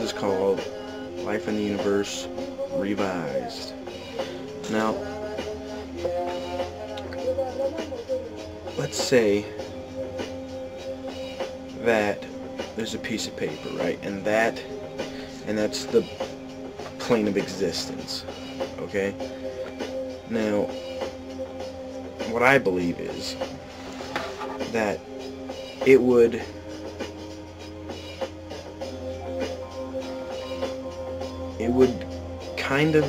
is called Life in the Universe Revised. Now, let's say that there's a piece of paper, right? And that's the plane of existence. Okay? Now, what I believe is that it would kind of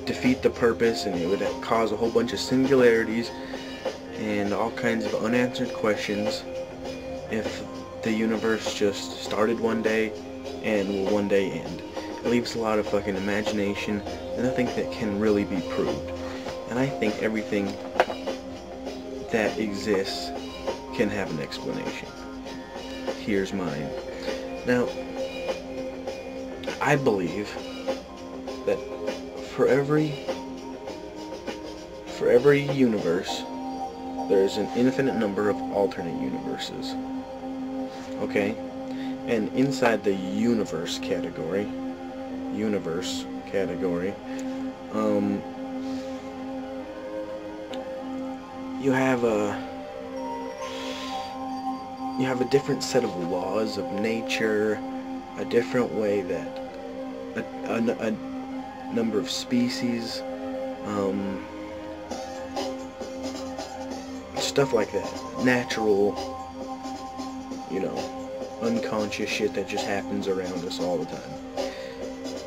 defeat the purpose, and it would cause a whole bunch of singularities and all kinds of unanswered questions if the universe just started one day and will one day end. It leaves a lot of fucking imagination and nothing that can really be proved. And I think everything that exists can have an explanation. Here's mine. Now, I believe that for every universe, there's an infinite number of alternate universes. Okay? And inside the universe category, you have a different set of laws of nature, a different way that a number of species, stuff like that, natural, unconscious shit that just happens around us all the time.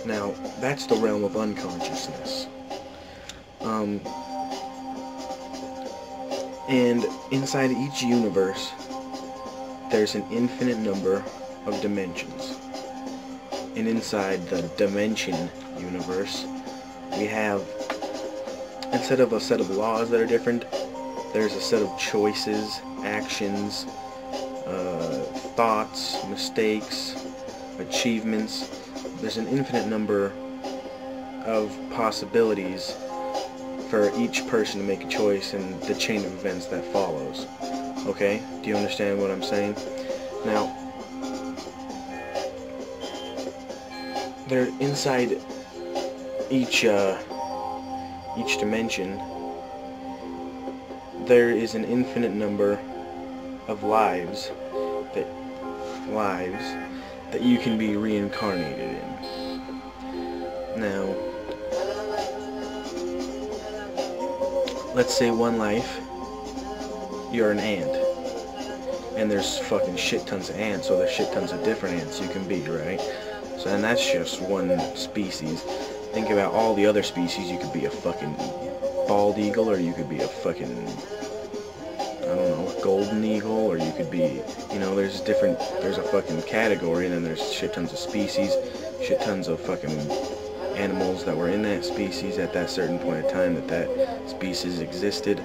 Now, that's the realm of unconsciousness. And inside each universe, there's an infinite number of dimensions. And inside the dimension universe, we have, instead of a set of laws that are different, there's a set of choices, actions, thoughts, mistakes, achievements. There's an infinite number of possibilities for each person to make a choice and the chain of events that follows. Okay? Do you understand what I'm saying? Now, there inside each dimension, there is an infinite number of lives that you can be reincarnated in. Now, let's say one life, you're an ant, and there's fucking shit tons of ants, so there's shit tons of different ants you can be, right? So, and that's just one species. Think about all the other species. You could be a fucking bald eagle, or you could be a fucking, I don't know, golden eagle, or you could be, there's a fucking category, and then there's shit tons of species, shit tons of fucking animals that were in that species at that certain point in time that species existed,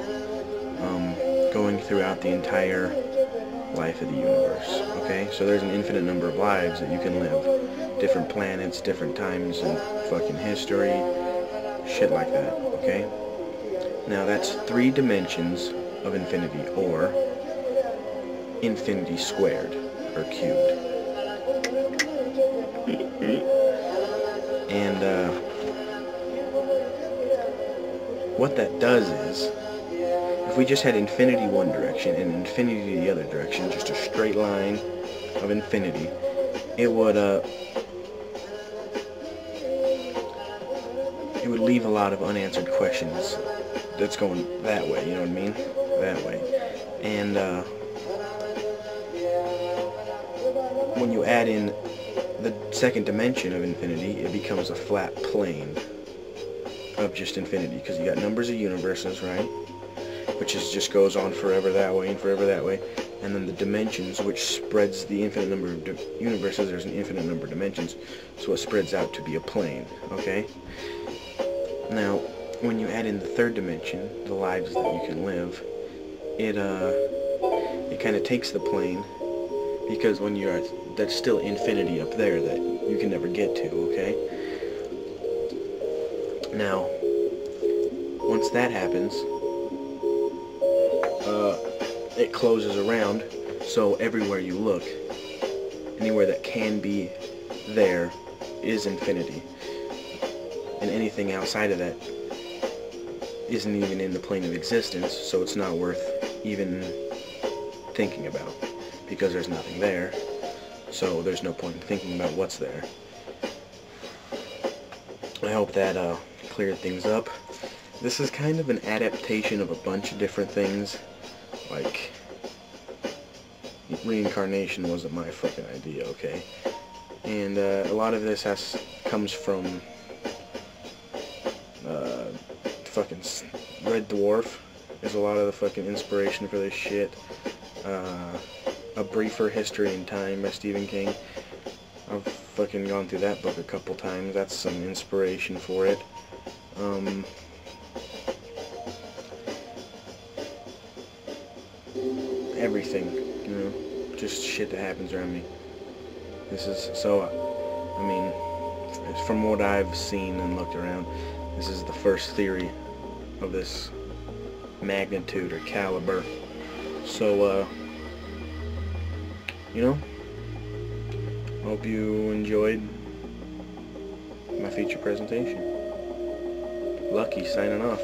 going throughout the entire life of the universe. Okay, so there's an infinite number of lives that you can live, different planets, different times in fucking history, shit like that. Okay, now that's 3 dimensions of infinity, or infinity squared or cubed. And what that does is, if we just had infinity one direction and infinity the other direction, just a straight line of infinity, it would leave a lot of unanswered questions that's going that way, you know what I mean? That way. And when you add in the second dimension of infinity, it becomes a flat plane of just infinity, because you got numbers of universes, right? Which just goes on forever that way and forever that way. And then the dimensions, which spreads the infinite number of universes. There's an infinite number of dimensions, so it spreads out to be a plane, okay? Now, when you add in the third dimension, the lives that you can live, it kind of takes the plane, because when you're that's still infinity up there that you can never get to, okay? Now, once that happens, it closes around, so everywhere you look, anywhere that can be there is infinity. And anything outside of that isn't even in the plane of existence, so it's not worth even thinking about, because there's nothing there, so there's no point in thinking about what's there. I hope that cleared things up. This is kind of an adaptation of a bunch of different things. Like, reincarnation wasn't my fucking idea, okay? And a lot of this comes from fucking Red Dwarf. There's a lot of the fucking inspiration for this shit. A Briefer History in Time by Stephen King. I've fucking gone through that book a couple times. That's some inspiration for it. Everything, you know, just shit that happens around me. This is, so, I mean, from what I've seen and looked around, this is the first theory of this magnitude or caliber. So, you know, hope you enjoyed my feature presentation. Lucky signing off.